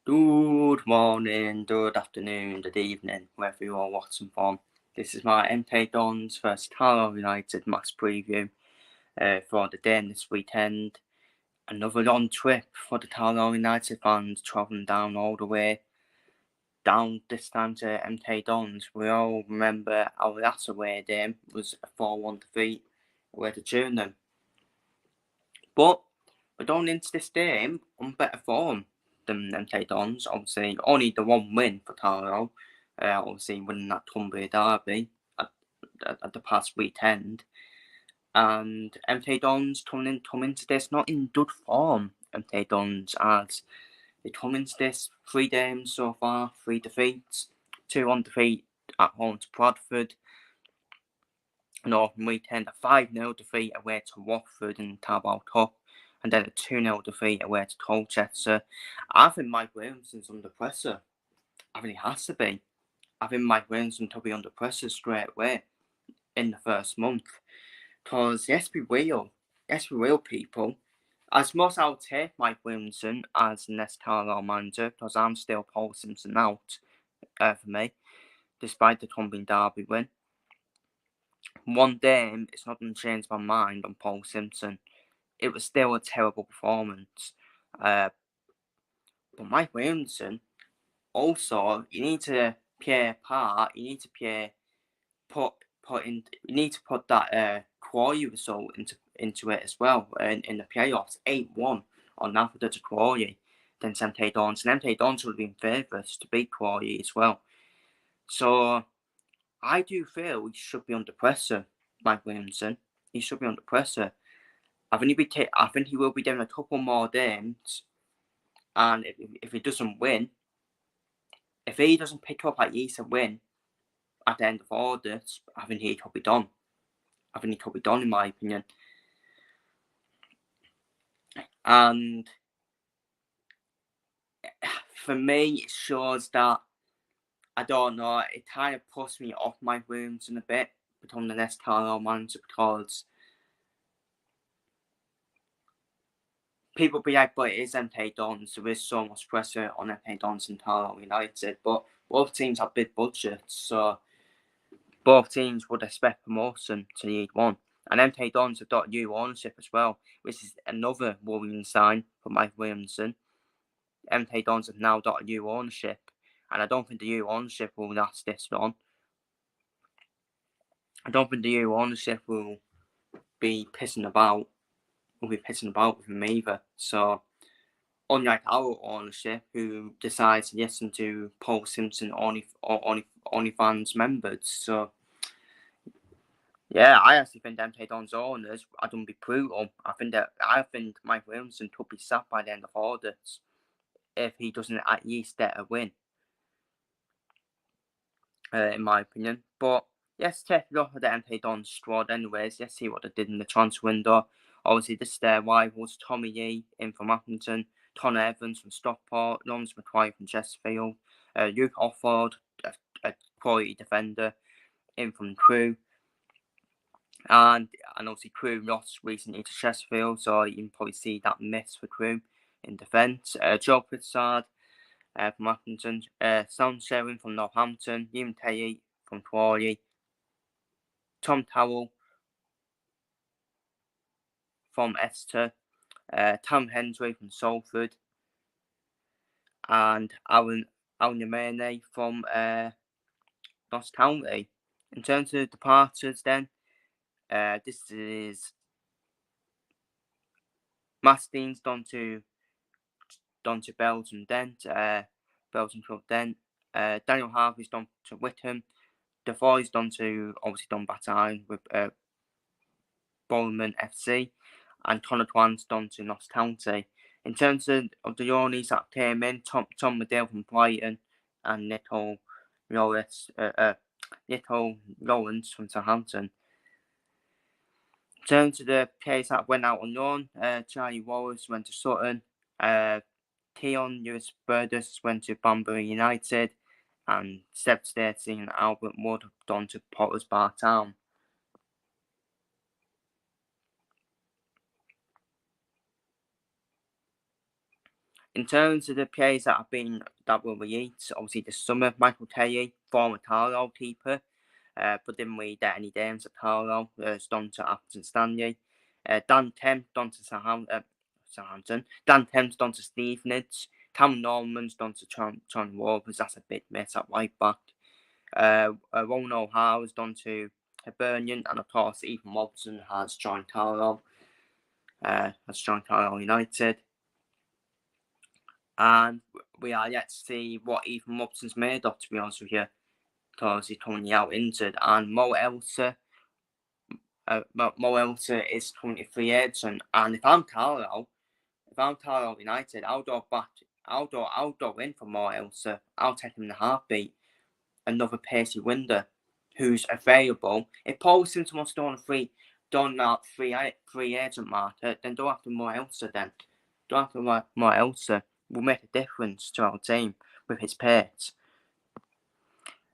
Good morning, good afternoon, good evening, wherever you are watching from. This is my MK Dons vs Carlisle United match preview for the day this weekend. Another long trip for the Carlisle United fans, travelling down all the way down this time to MK Dons. We all remember our last away game was a 4-1 defeat away to Turnham. But we're going into this game on better form than MK Dons. Obviously, only the one win for Carlisle. Obviously, winning that Cumbria derby at the past weekend. And MK Dons come into this not in good form. MK Dons, as they come into this 3 games so far, 3 defeats, 2-1 defeat at home to Bradford. An open weekend, a 5-0 defeat away to Watford in the Carabao Cup, and then a 2-0 defeat away to Colchester. I think Mike Williamson's under pressure. I think he has to be. I think Mike Williamson will be under pressure straight away in the first month. Because, yes, we will, people. As much as I'll take Mike Williamson as the next Carlisle manager, because I'm still Paul Simpson out for me, despite the Cumbria derby win. One game, it's not going to change my mind on Paul Simpson. It was still a terrible performance. But Mike Williamson, also, you need to play a part. You need to put that Quarry result into it as well. In the playoffs, 8-1 on Nafta to Quarry, then MK Dons, and MK Dons would have been favourites to beat Quarry as well. So I do feel he should be under pressure, Mike Williamson. He should be under pressure. I think he will be doing a couple more games, and if he doesn't win, if he doesn't pick up at least a win at the end of all this, I think he could be done. I think he could be done, in my opinion. And for me, it shows that, I don't know, it kind of puts me off Mike Williamson a bit becoming the next Carlisle manager, because people be like, but it is MK Dons. There is so much pressure on MK Dons and Carlisle United. But both teams have big budgets, so both teams would expect promotion to League One. And MK Dons have got new ownership as well, which is another worrying sign for Mike Williamson. MK Dons have now got a new ownership, and I don't think the new ownership will last this long. I don't think the new ownership will be pissing about with him either. So, unlike our ownership, who decides to listen to Paul Simpson only fans members. So, yeah, I actually think MK Dons owners are going to be brutal. I think Mike Williamson could be sacked by the end of all this if he doesn't at least get a win, in my opinion. But let's take a look at the MK Dons squad anyways. Let's see what they did in the transfer window. Obviously, this is their rivals: Tommy Yee in from Accrington, Connor Evans from Stockport, Lawrence McQuarrie from Chesterfield, Luke Offord, a quality defender, in from Crewe. And obviously Crewe lost recently to Chesterfield, so you can probably see that miss for Crewe in defence. Joe Pritchard from Accrington, Sam Sherwin from Northampton, Liam Taye from Crawley, Tom Towell from Exeter, Tam Hendry from Salford, and Alan Yamane from Ross County. In terms of departures then, this is Masteen's done to Belgium Dent, Belgium Club Dent. Daniel Harvey's done to Wickham. Defoe's done to obviously Dunbarton with Bowman FC, and Connor Twan's done to Notts County. In terms of the Yornies that came in, Tom Medill from Brighton and Nico Lawrence from Southampton. In terms of the players that went out on loan, Charlie Wallace went to Sutton, Keon Lewis Burgess went to Banbury United, and Seb Stacey and Albert Wood have gone to Potters Bar Town. In terms of the players that were released, obviously this summer, Michael Terry, former Carlisle keeper, but didn't really get any games at Carlisle, has gone to Upton Stanley. Dan Temp, gone to Southampton. Dan Temp's gone to Stevenage. Cam Norman's gone to Tron Rovers, that's a big miss at right back. Rowan O'Hara has gone to Hibernian, and of course, Ethan Robson has joined Carlisle United. And we are yet to see what Ethan Robson's made of, to be honest with you, because he's currently out injured. And Mo Elsa is currently free agent. And if I'm Carlisle United, I'll go in for Mo Elsa. I'll take him in the heartbeat. Another pacey winger who's available. If Paul Simpson wants to go on that free agent market, then don't have to Mo Elsa then. Don't have to Mo Elsa. Will make a difference to our team with his pace.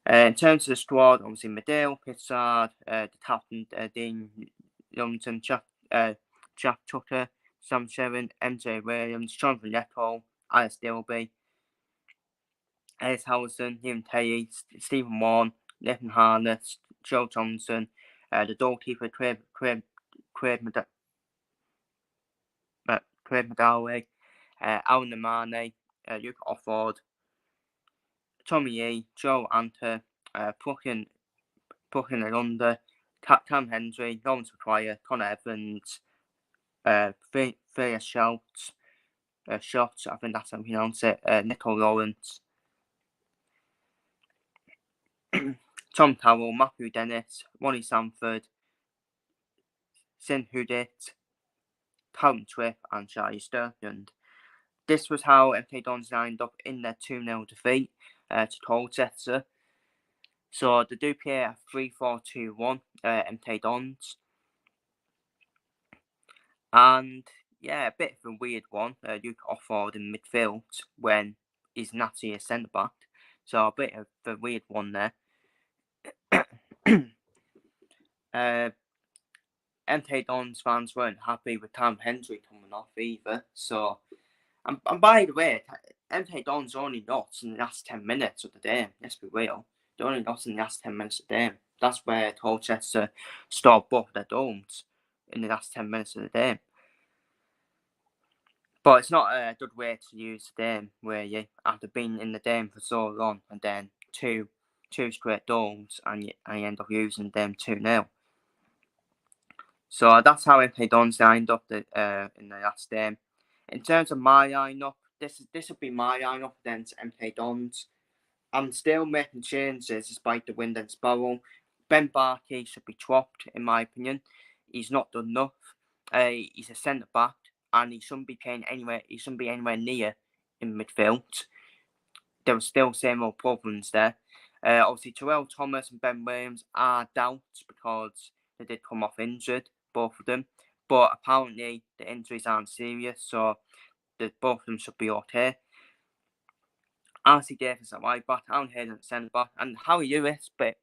In terms of the squad, obviously Medill, Pitsard, the captain Dean Youngton, Jack Tucker, Sam Sherrin, MJ Williams, Jonathan Lecco, Alice Dilby, Ellis Howson, Liam Terry, Stephen Warren, Nathan Harness, Joe Johnson, the goalkeeper Craig McGalloway, Alan Namane, Luke Offord, Tommy Yee, Joe Anter, Puckin Alunda, Cam Hendry, Lawrence McQuire, Connor Evans, Freya Shots, I think that's how you pronounce it, Nico Lawrence, Tom Carroll, Matthew Dennis, Ronnie Sanford, Sin Hudit, Callum Tripp, and Charlie Sturgeon. This was how MK Dons lined up in their 2-0 defeat to Colchester. So they do play a 3-4-2-1, MK Dons. And yeah, a bit of a weird one. Luke Offord in midfield when he's naturally a centre back. So a bit of a weird one there. MK Dons fans weren't happy with Cam Hendry coming off either. So, and by the way, MK Dons only lost in the last 10 minutes of the game. Let's be real. They only lost in the last 10 minutes of the game. That's where Colchester stopped both their domes in the last 10 minutes of the game. But it's not a good way to use the game where you, after being in the game for so long, and then two straight goals, and you end up using them 2-0. So that's how MK Dons lined up in the last game. In terms of my lineup, this will be my lineup against MK Dons. I'm still making changes despite the wind and Sparrow. Ben Barkey should be dropped, in my opinion. He's not done enough. He's a centre back, and he shouldn't be playing anywhere. He shouldn't be anywhere near in midfield. There were still same old problems there. Obviously, Terrell Thomas and Ben Williams are doubts because they did come off injured, both of them. But apparently the injuries aren't serious, so both of them should be okay. RC Davis at right back, Aaron Hayden at centre back, and Harry Lewis. But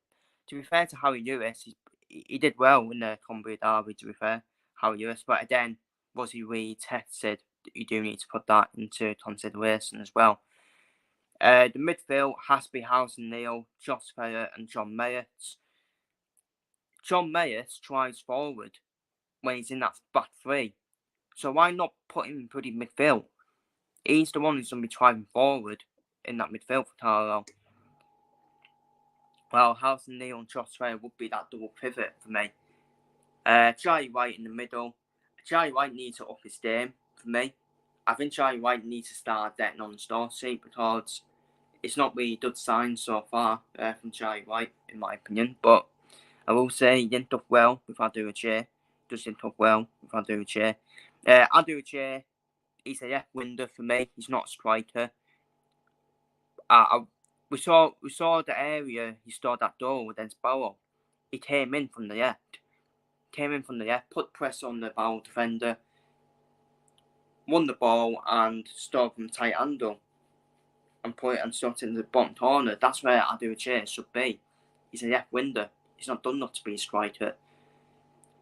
to be fair to Harry Lewis, he did well in the Cumbria derby. To be fair, Harry Lewis, but again, was he really tested? You do need to put that into consideration as well. The midfield has to be Harrison Neal, Josh Ferrer, and John Mayers. John Mayers tries forward when he's in that back three, so why not put him in pretty midfield? He's the one who's going to be driving forward in that midfield for Carlisle. Well, Harrison Neal and Josh Ferrer would be that double pivot for me. Charlie White in the middle. Charlie White needs to up his game for me. I think Charlie White needs to start getting on the score sheet because it's not really good signs so far from Charlie White, in my opinion. But I will say he didn't do well with Adu J. Just didn't do well with Adu J. Adu J, he's a left winger for me. He's not a striker. We saw the area he scored that goal against Barrow. He came in from the left. Put press on the Barrow defender, won the ball, and scored from tight angle. And put it and shot in the bottom corner. That's where Adu J should be. He's a left winger. He's not done enough to be a striker.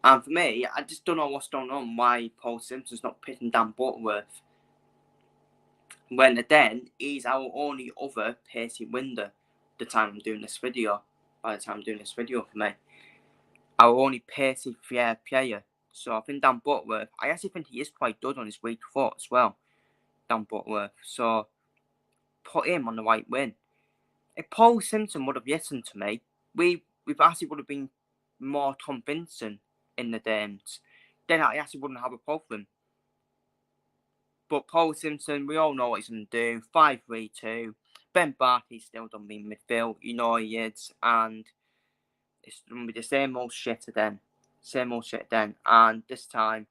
And for me, I just don't know what's going on. Why Paul Simpson's not pitching Dan Butterworth. when then he's our only other pacey winner. The time I'm doing this video, by the time I'm doing this video for me, our only pacey player. So I think Dan Butler, I actually think he is quite good on his weak foot as well, Dan Butler. So put him on the right wing. If Paul Simpson would have listened to me, we actually would have been more convincing in the games. Then I actually wouldn't have a problem. But Paul Simpson, we all know what he's going to do. 5-3-2. Ben Barkley still done be midfield. You know he is. And it's going to be the same old shit again. Same old shit again. And this time,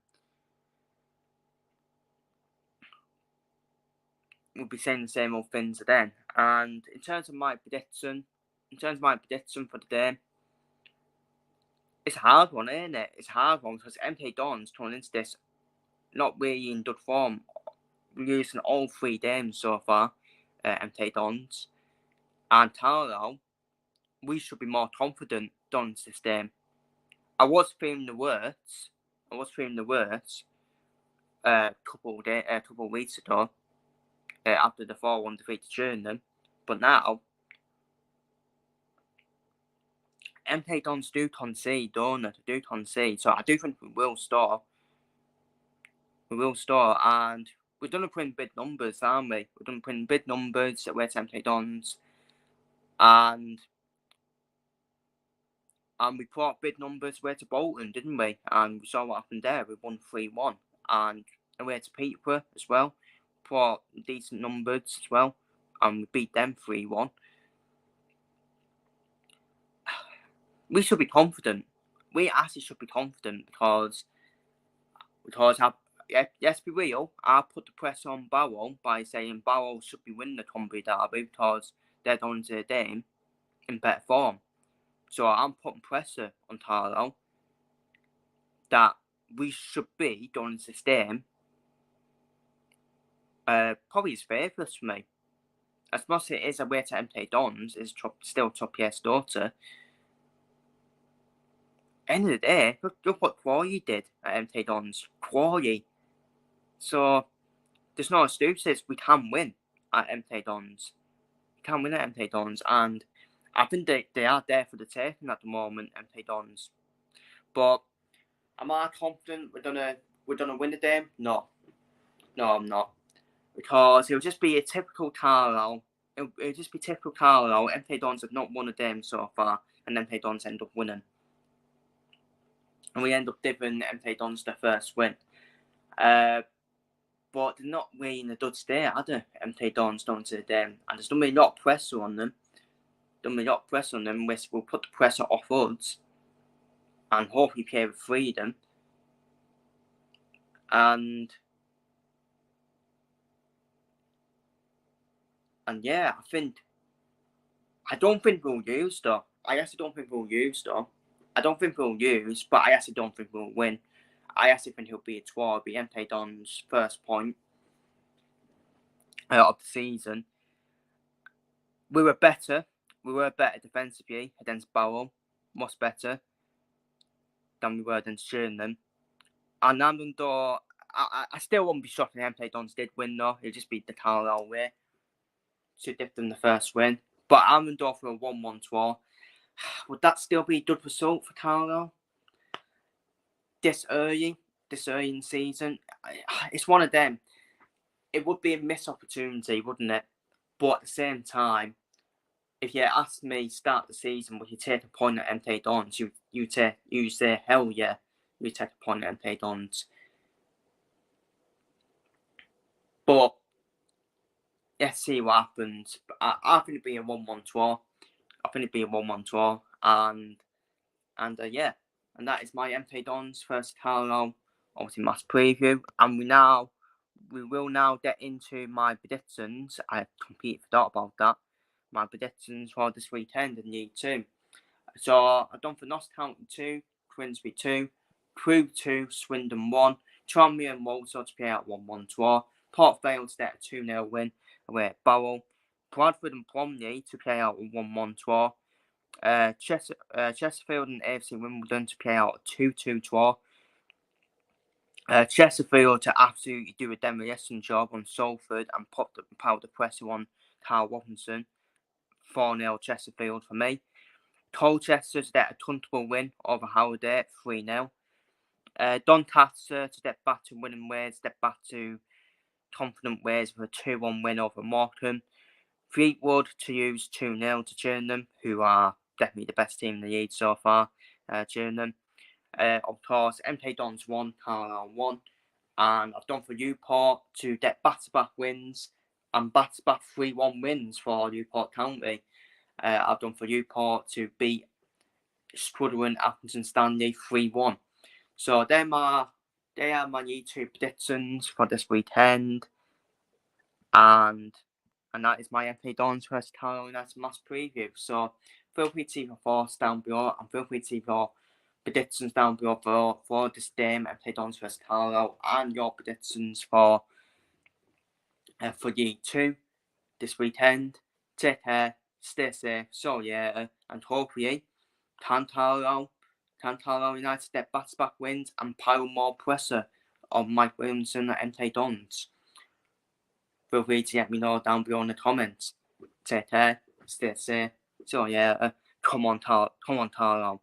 we'll be saying the same old things again. And in terms of my prediction for the game, it's a hard one, isn't it? It's a hard one because MK Dons turning into this not really in good form. We're losing all 3 games so far, MK Dons. And Carlisle, we should be more confident Dons this game. I was feeling the worst a couple of weeks ago after the 4-1 defeat to Turnham. But now, MK Dons do concede, don't they? They do concede. So I do think we will score. And we're going to put in big numbers, aren't we? We're going to put in big numbers at MK Dons. And we put out big numbers away to Bolton, didn't we? And we saw what happened there. We won 3-1. And away to Peterborough as well. Put out decent numbers as well. And we beat them 3-1. We should be confident. We actually should be confident because let's be real, I put the pressure on Barrow by saying Barrow should be winning the Cumbria derby because they're going to the game in better form. So I'm putting pressure on Carlisle that we should be going into this game probably as favourites for me. As much as it is away to MK Dons, it's still Topier's daughter. End of the day, look what Quarry did at MK Dons. Quarry. So there's no excuses. We can win at MK Dons. We can win at MK Dons, and I think they are there for the taking at the moment, MK Dons. But am I confident we're gonna win the game? No, I'm not, because it'll just be a typical Carlisle. It'll just be typical Carlisle. MK Dons have not won a game so far, and MK Dons end up winning, and we end up giving MK Dons their first win. But they're not really in a good state, are they? MK Dons don't to them, and there's going to be a lot of pressure on them. Which will put the pressure off us, and hopefully play with freedom. And yeah, I don't think we'll use though. I actually don't think we'll use, but I actually don't think we'll win. I actually think it'll be a draw. It'll be MK Dons' first point of the season. We were better defensively against Barrow, much better than we were against Turnham. And even though I still wouldn't be shocked if MK Dons did win though, it'd just be the Carlisle way to give them the first win. But even though for a 1-1 draw, would that still be a good result for Carlisle? This early in the season, it's one of them. It would be a missed opportunity, wouldn't it? But at the same time, if you asked me start the season, would you take a point at MK Dons? You say hell yeah, you take a point at MK Dons. But let's see what happens. I think it'd be a 1-1 draw. And yeah, and that is my MK Dons versus Carlisle obviously match preview. And we will now get into my predictions. I completely forgot about that. My predictions for this weekend in League 2. So I've done for Notts County 2, Grimsby 2, Crewe 2, Swindon 1, Tranmere and Walsall to play out 1-1 draw, Port Vale to get a 2-0 win away at Barrow, Bradford and Bromley to play out a 1-1 draw, Chesterfield and AFC Wimbledon to play out a 2-2 draw, Chesterfield to absolutely do a demolition job on Salford and put the powder pressure on Carl Robinson. 4-0 Chesterfield for me. Colchester to get a comfortable win over Halliday, 3-0. Doncaster to get back to winning ways, get back to confident ways with a 2-1 win over Morecambe. Fleetwood to use 2-0 to Turnham, who are definitely the best team in the league so far. Turnham. Of course, MK Dons 1, Carlisle 1. And I've done for Newport to get back-to-back wins and back-to-back 3-1 wins for Newport County. I've done for Newport to beat struggling Accrington Stanley 3-1. So they are my YouTube predictions for this weekend, and that is my FA Dons vs Carlisle United match preview. So feel free to leave your thoughts down below, and feel free to leave your predictions down below for this game, FA Dons vs Carlisle, and your predictions for League 2 this weekend. Take care, stay safe, so yeah, and hopefully Carlisle United get back-to-back wins and pile more pressure on Mike Williamson and MK Dons. Feel free to let me know down below in the comments. Take care, stay safe, so yeah, come on Carlisle.